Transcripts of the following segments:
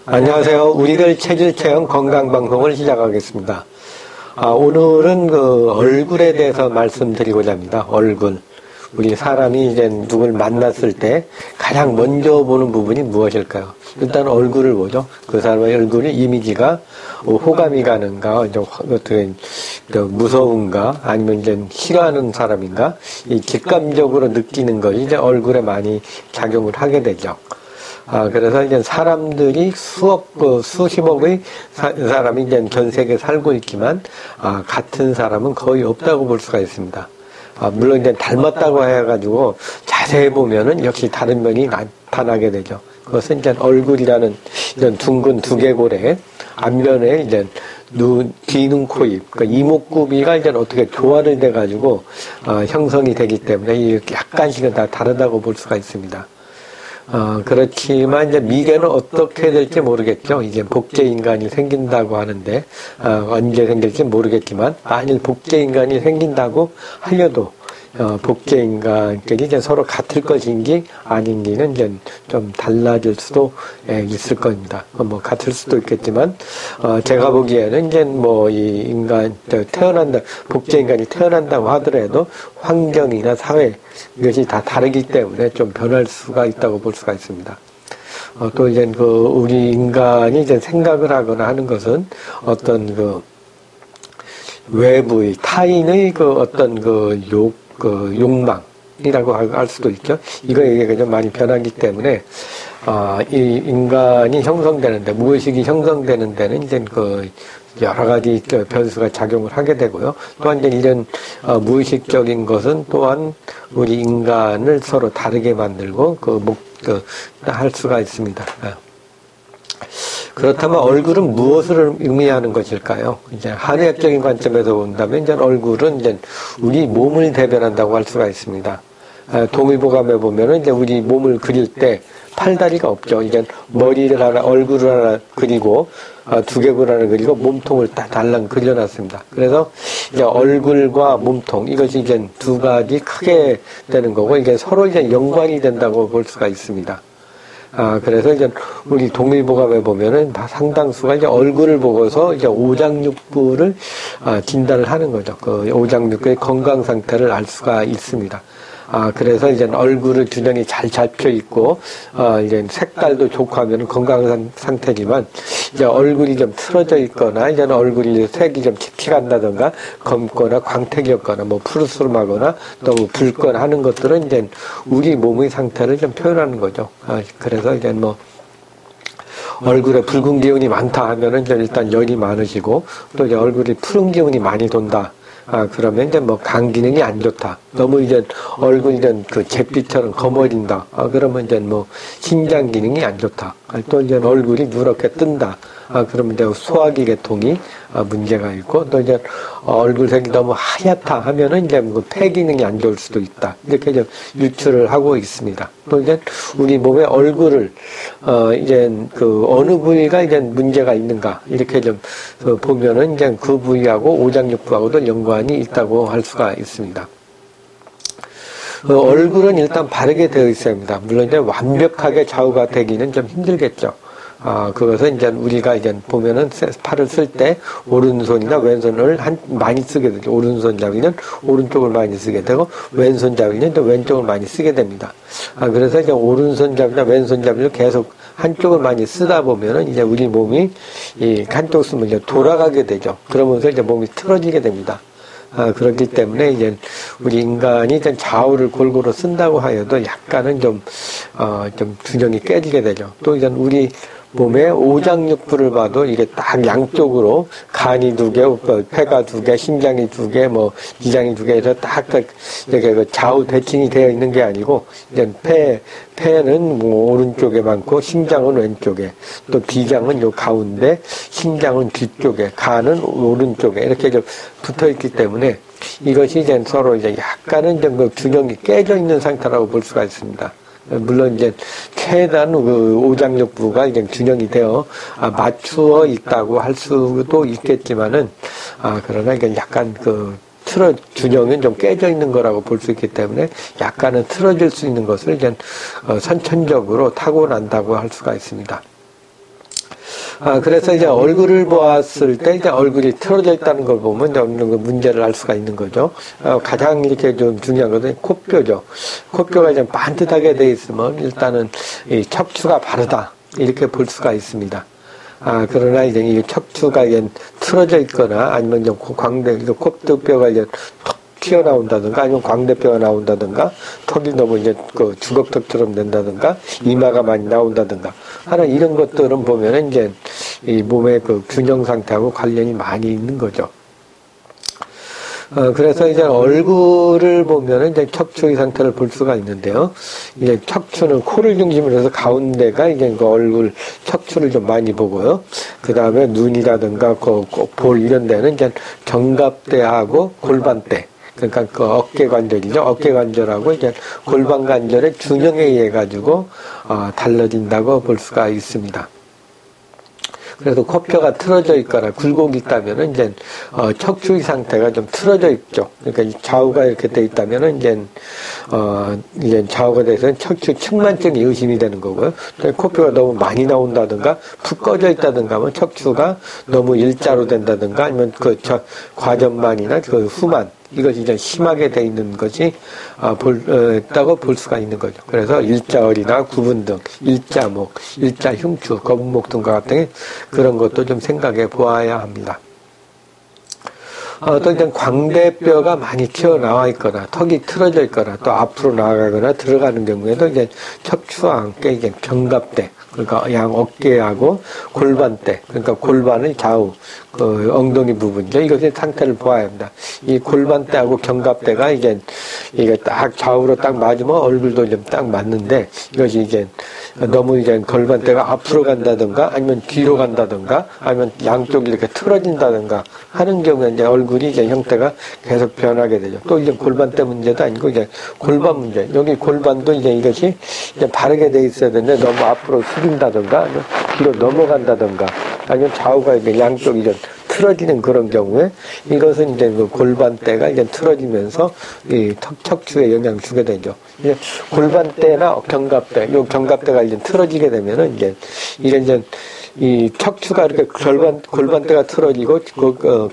안녕하세요. 우리들 체질 체험 건강 방송을 시작하겠습니다. 오늘은 그 얼굴에 대해서 말씀드리고자 합니다. 얼굴. 우리 사람이 이제 누굴 만났을 때 가장 먼저 보는 부분이 무엇일까요? 일단 얼굴을 보죠. 그 사람의 얼굴의 이미지가 호감이 가는가, 어떻게 무서운가, 아니면 이제 싫어하는 사람인가, 이 직감적으로 느끼는 것이 이제 얼굴에 많이 작용을 하게 되죠. 그래서 이제 사람들이 수십억의 사람이 이제 전 세계에 살고 있지만, 같은 사람은 거의 없다고 볼 수가 있습니다. 물론 이제 닮았다고 해가지고 자세히 보면은 역시 다른 면이 나타나게 되죠. 그것은 이제 얼굴이라는 이런 둥근 두개골에 앞면에 이제 귀, 눈, 코, 입, 그러니까 이목구비가 이제 어떻게 조화를 돼가지고, 형성이 되기 때문에 약간씩은 다 다르다고 볼 수가 있습니다. 그렇지만 이제 미래는 어떻게 될지 모르겠죠. 이제 복제인간이 생긴다고 하는데, 언제 생길지 모르겠지만, 만일 복제인간이 생긴다고 하려도, 복제인간끼리 이제 서로 같을 것인지 아닌지는 이제 좀 달라질 수도 있을 겁니다. 뭐 같을 수도 있겠지만, 제가 보기에는 이제 뭐 이 인간, 복제인간이 태어난다고 하더라도 환경이나 사회, 이것이 다 다르기 때문에 좀 변할 수가 있다고 볼 수가 있습니다. 또 이제 우리 인간이 이제 생각을 하거나 하는 것은 어떤 외부의 타인의 어떤 욕망이라고 할 수도 있죠. 이거에 좀 많이 변하기 때문에, 이 인간이 형성되는데, 무의식이 형성되는 데는 이제 여러 가지 변수가 작용을 하게 되고요. 또한 이제 이런 무의식적인 것은 또한 우리 인간을 서로 다르게 만들고 할 수가 있습니다. 그렇다면 얼굴은 무엇을 의미하는 것일까요? 이제 한의학적인 관점에서 본다면 이제 얼굴은 이제 우리 몸을 대변한다고 할 수가 있습니다. 동의보감에 보면은 이제 우리 몸을 그릴 때 팔다리가 없죠. 이제 머리를 하나, 얼굴을 하나 그리고, 두개골 하나 그리고 몸통을 딱 달랑 그려놨습니다. 그래서 이제 얼굴과 몸통, 이것이 이제 두 가지 크게 되는 거고, 이게 서로 이제 연관이 된다고 볼 수가 있습니다. 그래서 이제 우리 동의보감에 보면은 상당수가 이제 얼굴을 보고서 이제 오장육부를 진단을 하는 거죠. 그 오장육부의 건강 상태를 알 수가 있습니다. 그래서 이제 얼굴의 균형이 잘 잡혀 있고, 이제 색깔도 좋고 하면 건강한 상태지만, 이제 얼굴이 좀 틀어져 있거나, 이제 얼굴이 색이 좀 칙칙한다던가, 검거나 광택이었거나, 뭐 푸르스름하거나, 너무 붉거나 하는 것들은 이제 우리 몸의 상태를 좀 표현하는 거죠. 그래서 이제 얼굴에 붉은 기운이 많다 하면은 이제 일단 열이 많으시고, 또 이제 얼굴이 푸른 기운이 많이 돈다. 그러면 이제 간 기능이 안 좋다. 너무 이제 얼굴이 이제 잿빛처럼 검어진다. 그러면 이제 신장 기능이 안 좋다. 또 이제 얼굴이 누렇게 뜬다. 그러면 이제 소화기 계통이 문제가 있고, 또 이제 얼굴색이 너무 하얗다 하면은 이제 폐 기능이 안 좋을 수도 있다. 이렇게 이제 유추를 하고 있습니다. 또 이제 우리 몸의 얼굴을, 이제 어느 부위가 이제 문제가 있는가. 이렇게 좀 보면은 이제 그 부위하고 오장육부하고도 연관이 있다고 할 수가 있습니다. 얼굴은 일단 바르게 되어 있어야 합니다. 물론 이제 완벽하게 좌우가 되기는 좀 힘들겠죠. 그것은 이제 우리가 이제 보면은 팔을 쓸 때 오른손이나 왼손을 많이 쓰게 되죠. 오른손잡이는 오른쪽을 많이 쓰게 되고 왼손잡이는 또 왼쪽을 많이 쓰게 됩니다. 그래서 이제 오른손잡이나 왼손잡이를 계속 한쪽을 많이 쓰다 보면은 이제 우리 몸이 한쪽 쓰면 이제 돌아가게 되죠. 그러면서 이제 몸이 틀어지게 됩니다. 그렇기 때문에 이제 우리 인간이 이제 좌우를 골고루 쓴다고 하여도 약간은 좀 균형이 깨지게 되죠. 또 이제 우리 몸의 오장육부를 봐도 이게 딱 양쪽으로 간이 2개, 폐가 2개, 심장이 2개, 기장이 2개 해서 딱 이렇게 좌우 대칭이 되어 있는 게 아니고, 이제 폐는 오른쪽에 많고, 심장은 왼쪽에, 또 비장은 요 가운데, 심장은 뒤쪽에, 간은 오른쪽에, 이렇게 좀 붙어 있기 때문에, 이것이 이제 서로 이제 약간은 좀 균형이 깨져 있는 상태라고 볼 수가 있습니다. 물론 이제 최대한 오장육부가 이제 균형이 되어 맞추어 있다고 할 수도 있겠지만은, 그러나 이게 약간 균형은 좀 깨져 있는 거라고 볼 수 있기 때문에 약간은 틀어질 수 있는 것을 이제 선천적으로 타고난다고 할 수가 있습니다. 그래서 이제 얼굴을 보았을 때 이제 얼굴이 틀어져 있다는 걸 보면 이제 어느 정도 문제를 알 수가 있는 거죠. 가장 이렇게 좀 중요한 것은 코뼈죠. 코뼈가 좀 반듯하게 돼 있으면 일단은 이 척추가 바르다. 이렇게 볼 수가 있습니다. 그러나 이제 이 척추가 이제 틀어져 있거나 아니면 좀 코뼈가 이제 턱 튀어나온다든가 아니면 광대뼈가 나온다든가 턱이 너무 이제 그 주걱턱처럼 된다든가 이마가 많이 나온다든가 하는 이런 것들은 보면은 이제 이 몸의 그 균형 상태하고 관련이 많이 있는 거죠. 그래서 이제 얼굴을 보면은 이제 척추의 상태를 볼 수가 있는데요. 이제 척추는 코를 중심으로 해서 가운데가 이제 그 얼굴 척추를 좀 많이 보고요. 그 다음에 눈이라든가 볼 이런 데는 이제 견갑대하고 골반대. 그러니까 그 어깨 관절이죠. 어깨 관절하고 이제 골반 관절의 균형에 의해 가지고 달라진다고 볼 수가 있습니다. 그래서 코뼈가 틀어져 있거나 굴곡이 있다면은 이제 척추의 상태가 좀 틀어져 있죠. 그러니까 좌우가 이렇게 돼 있다면은 이제 좌우가 돼서는 척추 측만증이 의심이 되는 거고요. 코뼈가 너무 많이 나온다든가 푹 꺼져 있다든가 하면 척추가 너무 일자로 된다든가 아니면 과전만이나 그 후만 이것이 좀 심하게 돼 있는 것이 있다고 볼 수가 있는 거죠. 그래서 일자어리나 구분 등, 일자목, 일자흉추, 거북목 등과 같은 그런 것도 좀 생각해 보아야 합니다. 또 이제 광대뼈가 많이 튀어나와 있거나 턱이 틀어져 있거나 또 앞으로 나아가거나 들어가는 경우에도 이제 척추와 함께 이제 견갑대 그러니까 양 어깨하고 골반대 그러니까 골반의 좌우 그 엉덩이 부분이죠. 이것의 상태를 보아야 합니다. 이 골반대하고 견갑대가 이게 딱 좌우로 딱 맞으면 얼굴도 좀 딱 맞는데 이것이 이제 너무 이제 골반대가 앞으로 간다든가 아니면 뒤로 간다든가 아니면 양쪽이 이렇게 틀어진다든가 하는 경우에 이제 얼굴이 이제 형태가 계속 변하게 되죠. 또 이제 골반대 문제도 아니고 이제 골반 문제. 여기 골반도 이제 이것이 이제 바르게 돼 있어야 되는데 너무 앞으로 숙인다든가 아니면 뒤로 넘어간다든가 아니면 좌우가 이제 양쪽이 좀 틀어지는 그런 경우에 이것은 이제 그 골반대가 이제 틀어지면서 이 척추에 영향을 주게 되죠. 이제 골반대나 견갑대, 요 견갑대가 이제 틀어지게 되면은 이제 이 척추가 이렇게 골반대가 틀어지고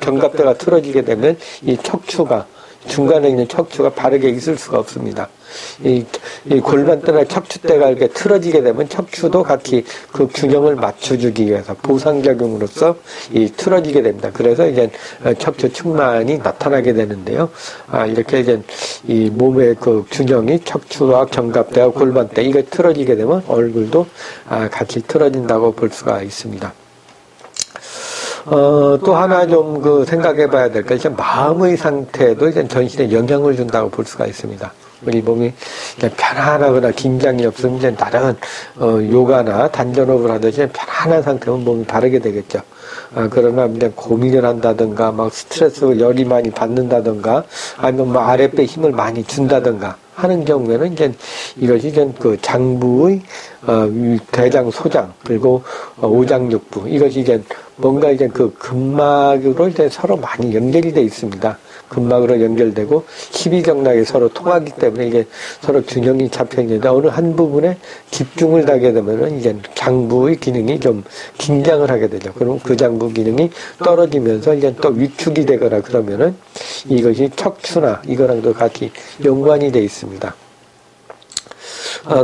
견갑대가 틀어지게 되면 이 척추가 중간에 있는 척추가 바르게 있을 수가 없습니다. 이 골반대나 척추대가 이렇게 틀어지게 되면 척추도 같이 그 균형을 맞춰주기 위해서 보상작용으로서 틀어지게 됩니다. 그래서 이제 척추 측만이 나타나게 되는데요. 이렇게 이제 이 몸의 그 균형이 척추와 견갑대와 골반대 이게 틀어지게 되면 얼굴도 같이 틀어진다고 볼 수가 있습니다. 또 하나 좀 생각해 봐야 될 것이 마음의 상태도 이제 전신에 영향을 준다고 볼 수가 있습니다. 우리 몸이 편안하거나 긴장이 없으면 이제 다른 요가나 단전호흡을 하듯이 편안한 상태면 몸이 바르게 되겠죠. 그러나 이제 고민을 한다든가 막 스트레스 열이 많이 받는다든가 아니면 뭐 아랫배 힘을 많이 준다든가 하는 경우에는 이제 이것이 이제 그 장부의 대장, 소장 그리고 오장육부 이것이 이제 뭔가 이제 그 근막으로 이제 서로 많이 연결이 돼 있습니다. 근막으로 연결되고 십이정락이 서로 통하기 때문에 이게 서로 균형이 잡혀 있는데 어느 한 부분에 집중을 하게 되면은 이제 장부의 기능이 좀 긴장을 하게 되죠. 그럼 그 장부 기능이 떨어지면서 이제 또 위축이 되거나 그러면은 이것이 척추나 이거랑도 같이 연관이 돼 있습니다.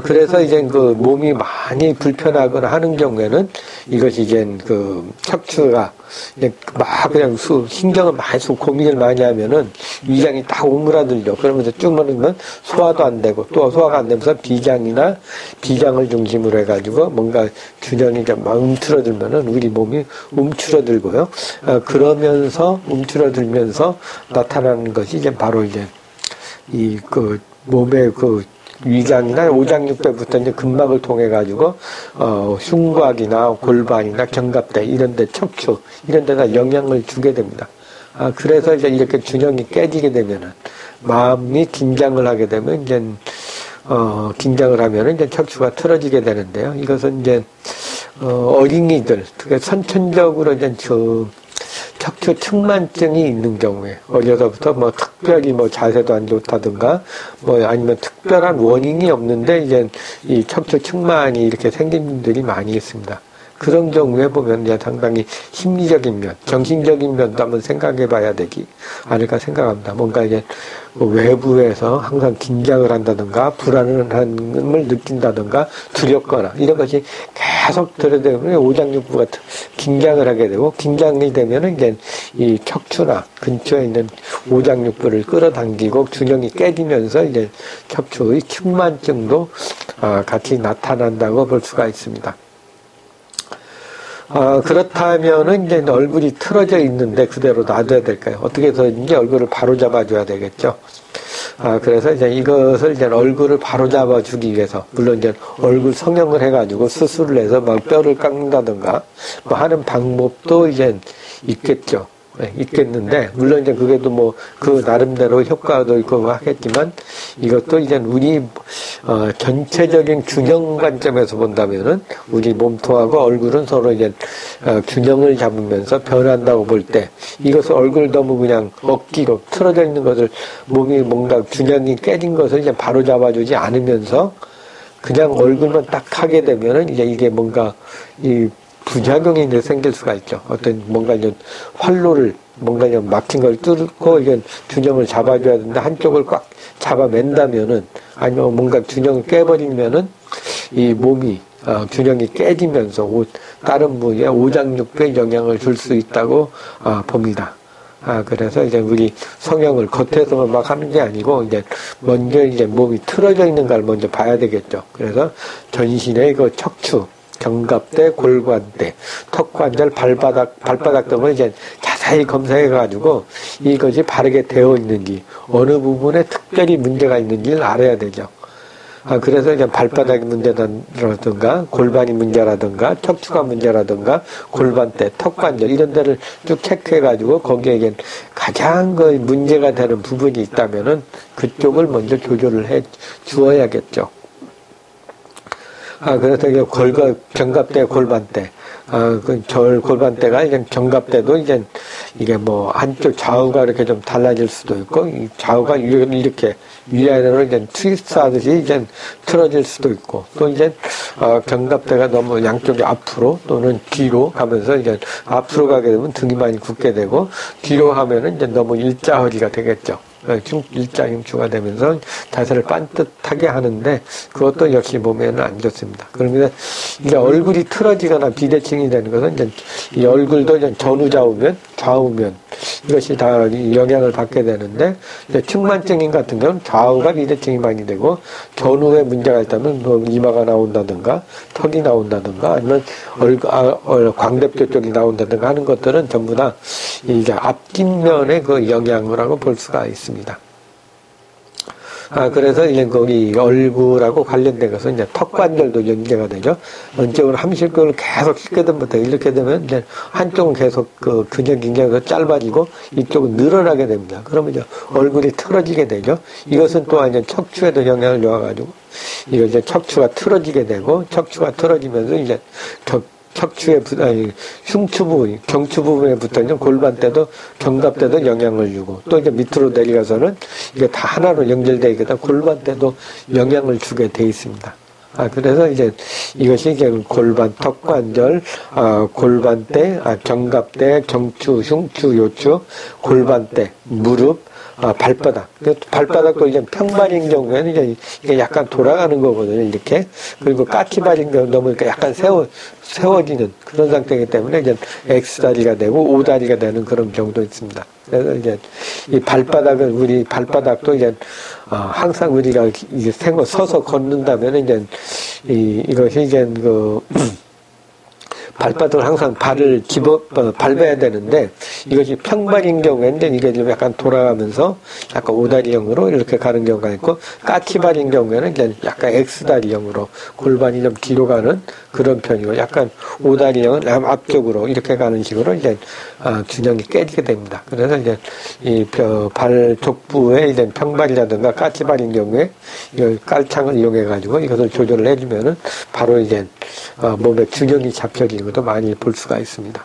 그래서 이제 그 몸이 많이 불편하거나 하는 경우에는 이것이 이제 그 척추가 이제 막 그냥 신경을 많이 쓰고 고민을 많이 하면은 위장이 딱 오므라들죠. 그러면서 쭉 먹으면 소화도 안 되고 또 소화가 안 되면서 비장을 중심으로 해가지고 뭔가 균형이 좀 움츠러들면은 우리 몸이 움츠러들고요. 그러면서 움츠러들면서 나타나는 것이 이제 바로 이제 몸의 위장이나 오장육부부터 이제 근막을 통해 가지고 흉곽이나 골반이나 견갑대 이런 데 척추 이런 데다 영향을 주게 됩니다. 그래서 이제 이렇게 균형이 깨지게 되면은 마음이 긴장을 하게 되면 이제 긴장을 하면은 이제 척추가 틀어지게 되는데요. 이것은 이제 어린이들 특히 선천적으로 이제 척추 측만증이 있는 경우에 어려서부터 뭐 특별히 뭐 자세도 안 좋다든가 뭐 아니면 특별한 원인이 없는데 이제 이 척추 측만이 이렇게 생긴 분들이 많이 있습니다. 그런 경우에 보면 이제 상당히 심리적인 면, 정신적인 면도 한번 생각해 봐야 되지 않을까 생각합니다. 뭔가 이제 외부에서 항상 긴장을 한다든가 불안함을 느낀다든가 두렵거나 이런 것이 계속 들어대면 오장육부가 긴장을 하게 되고, 긴장이 되면은 이제 이 척추나 근처에 있는 오장육부를 끌어당기고 균형이 깨지면서 이제 척추의 측만증도 같이 나타난다고 볼 수가 있습니다. 그렇다면은 이제 얼굴이 틀어져 있는데 그대로 놔둬야 될까요? 어떻게 해서든지 얼굴을 바로 잡아줘야 되겠죠. 그래서 이제 이것을 이제 얼굴을 바로 잡아주기 위해서, 물론 이제 얼굴 성형을 해가지고 수술을 해서 막 뼈를 깎는다든가 뭐 하는 방법도 이제 있겠죠. 네, 있겠는데, 물론 이제 그게도 뭐, 그 나름대로 효과도 있고 하겠지만, 이것도 이제 우리, 전체적인 균형 관점에서 본다면은, 우리 몸통하고 얼굴은 서로 이제, 균형을 잡으면서 변한다고 볼 때, 이것을 얼굴 너무 그냥 억지로 틀어져 있는 것을, 몸이 뭔가 균형이 깨진 것을 이제 바로 잡아주지 않으면서, 그냥 얼굴만 딱 하게 되면은, 이제 이게 뭔가, 부작용이 이제 생길 수가 있죠. 어떤 뭔가 이제 활로를 뭔가 이제 막힌 걸 뚫고 이게 균형을 잡아줘야 되는데 한쪽을 꽉 잡아맨다면은, 아니면 뭔가 균형을 깨버리면은 이 몸이 균형이 깨지면서 다른 부위에 오장육부에 영향을 줄 수 있다고 봅니다. 그래서 이제 우리 성형을 겉에서만 막 하는 게 아니고, 이제 먼저 이제 몸이 틀어져 있는 걸 먼저 봐야 되겠죠. 그래서 전신의 그 척추, 견갑대, 골반대, 턱관절, 발바닥 등을 이제 자세히 검사해가지고 이것이 바르게 되어 있는지, 어느 부분에 특별히 문제가 있는지를 알아야 되죠. 그래서 이제 발바닥이 문제라든가, 골반이 문제라든가, 척추가 문제라든가, 골반대, 턱관절, 이런 데를 쭉 체크해가지고 거기에 이제 가장 그 문제가 되는 부분이 있다면은 그쪽을 먼저 조절을 해 주어야겠죠. 그래서 이게 견갑대, 골반대. 골반대가 이제 견갑대도 이제 이게 뭐 한쪽 좌우가 이렇게 좀 달라질 수도 있고, 이 좌우가 이렇게 위아래로 이제 트위스트 하듯이 이제 틀어질 수도 있고, 또 이제, 견갑대가 너무 양쪽이 앞으로 또는 뒤로 가면서 이제 앞으로 가게 되면 등이 많이 굳게 되고, 뒤로 하면은 이제 너무 일자허리가 되겠죠. 일자흉추가 되면서 자세를 반듯하게 하는데, 그것도 역시 몸에는 안 좋습니다. 그러면 이제 얼굴이 틀어지거나 비대칭이 되는 것은 이제 이 얼굴도 이제 전후좌우면, 좌우면 이것이 다 영향을 받게 되는데, 이제 측만증인 같은 경우는 좌우가 비대칭이 많이 되고, 전후에 문제가 있다면 뭐 이마가 나온다든가 턱이 나온다든가 아니면 광대뼈 쪽이 나온다든가 하는 것들은 전부 다 이게 앞뒷면의 그 영향이라고 볼 수가 있습니다. 그래서 이제 거기 얼굴하고 관련된 것은 이제 턱관절도 연계가 되죠. 한쪽으로 함실근을 계속 씻게 되면 이렇게 되면 이제 한쪽은 계속 그 근육이 짧아지고 이쪽은 늘어나게 됩니다. 그러면 이제 얼굴이 틀어지게 되죠. 이것은 또한 이제 척추에도 영향을 줘가지고 이거 이제 척추가 틀어지게 되고, 척추가 틀어지면서 이제 척추의 흉추 부분, 경추 부분에 붙어 있는 골반대도, 견갑대도 영향을 주고, 또 이제 밑으로 내려가서는 이게 다 하나로 연결되어 있거든. 골반대도 영향을 주게 돼 있습니다. 그래서 이제 이것이 이제 골반, 턱관절, 골반대, 견갑대, 경추, 흉추, 요추, 골반대, 무릎, 발바닥. 발바닥도 이제 평발인 경우에는 이제 이게 약간 돌아가는 거거든요, 이렇게. 그리고 까치발인 경우 너무 약간 세워지는 그런 상태이기 때문에 이제 X다리가 되고 O다리가 되는 그런 경우도 있습니다. 그래서 이제 이 발바닥은, 우리 발바닥도 이제, 항상 우리가 이게 서서 걷는다면 이제 이것이 이제 발바닥을 항상 발을 밟아야 되는데, 이것이 평발인 경우에는 이게 좀 약간 돌아가면서 약간 오다리형으로 이렇게 가는 경우가 있고, 까치발인 경우에는 이제 약간 X다리형으로 골반이 좀 뒤로 가는 그런 편이고, 약간 오다리형은 앞쪽으로 이렇게 가는 식으로 이제 균형이 깨지게 됩니다. 그래서 이제 이 발 족부에 이제 평발이라든가 까치발인 경우에 이 깔창을 이용해 가지고 이것을 조절을 해주면은 바로 이제 몸의 균형이 잡혀지는 것도 많이 볼 수가 있습니다.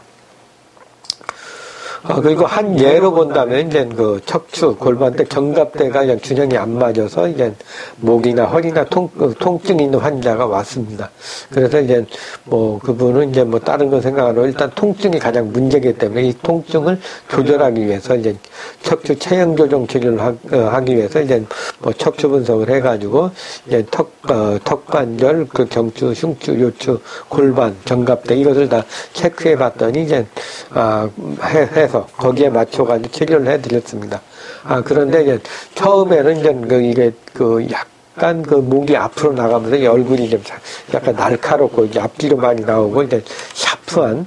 그리고 한 예로 본다면, 이제 그 척추, 골반대, 견갑대가 그냥 균형이 안 맞아서, 이제 목이나 허리나 통증이 있는 환자가 왔습니다. 그래서 이제 뭐 그분은 이제 뭐 다른 거 생각 안 하고 일단 통증이 가장 문제이기 때문에 이 통증을 조절하기 위해서 이제 척추 체형 조정 치료를 하기 위해서 이제 뭐 척추 분석을 해가지고 이제 턱관절, 그 경추, 흉추, 요추, 골반, 견갑대 이것을 다 체크해 봤더니 이제 해서 거기에 맞춰가지고 치료를 해드렸습니다. 그런데 이제 처음에는 이제 이게 약간 목이 앞으로 나가면서 이 얼굴이 좀 약간 날카롭고 이게 앞뒤로 많이 나오고 이제 샤프한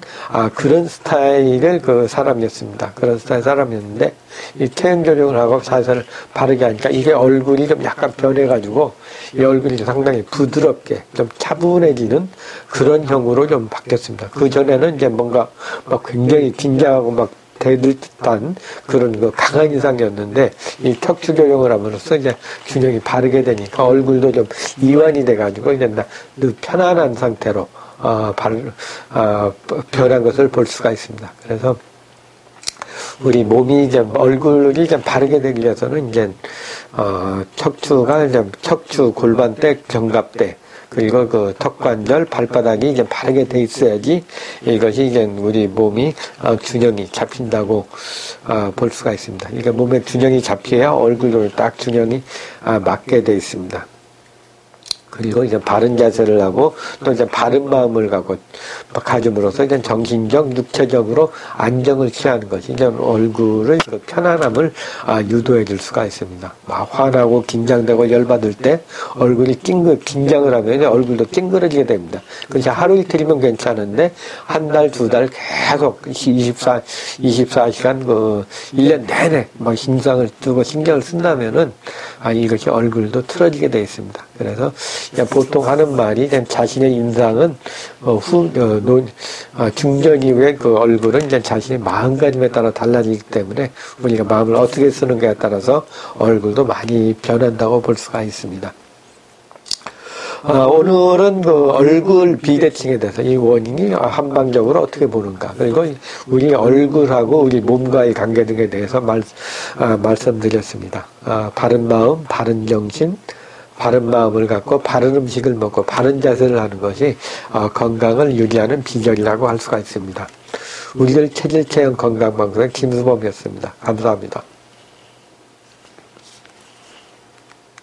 그런 스타일의 사람이었습니다. 그런 스타일 사람이었는데 이 체형 조정을 하고 자세를 바르게 하니까 이게 얼굴이 좀 약간 변해가지고 이 얼굴이 상당히 부드럽게 좀 차분해지는 그런 형으로 좀 바뀌었습니다. 그 전에는 이제 뭔가 막 굉장히 긴장하고 막 대들 듯한 그런 강한 인상이었는데 이 척추 교정을 함으로써 이제 균형이 바르게 되니까 얼굴도 좀 이완이 돼가지고 이제 편안한 상태로 변한 것을 볼 수가 있습니다. 그래서 우리 몸이 이제 얼굴이 좀 바르게 되기 위해서는 이제 척추가 이제 척추, 골반대, 견갑대 그리고 그 턱관절, 발바닥이 이제 바르게 돼 있어야지 이것이 이제 우리 몸이 균형이 잡힌다고 볼 수가 있습니다. 그러니까 몸에 균형이 잡혀야 얼굴도 딱 균형이 맞게 돼 있습니다. 그리고 이제 바른 자세를 하고 또 이제 바른 마음을 가짐으로써 이제 정신적, 육체적으로 안정을 취하는 것이 이제 얼굴의 그 편안함을 유도해 줄 수가 있습니다. 화나고 긴장되고 열받을 때 얼굴이 긴장을 하면 얼굴도 찡그러지게 됩니다. 그래서 하루 이틀이면 괜찮은데 한 달, 두 달 계속 24시간 1년 내내 신경을 쓰고 신경을 쓴다면은 이것이 얼굴도 틀어지게 되어 있습니다. 그래서 보통 하는 말이 자신의 인상은 중년 이후에 그 얼굴은 이제 자신의 마음가짐에 따라 달라지기 때문에 우리가 마음을 어떻게 쓰는가에 따라서 얼굴도 많이 변한다고 볼 수가 있습니다. 오늘은 얼굴 비대칭에 대해서 이 원인이 한방적으로 어떻게 보는가, 그리고 우리 얼굴하고 우리 몸과의 관계 등에 대해서 말씀드렸습니다. 바른 마음, 바른 정신, 바른 마음을 갖고 바른 음식을 먹고 바른 자세를 하는 것이 건강을 유지하는 비결이라고 할 수가 있습니다. 우리들 체질체형 건강방송의 김수범이었습니다. 감사합니다.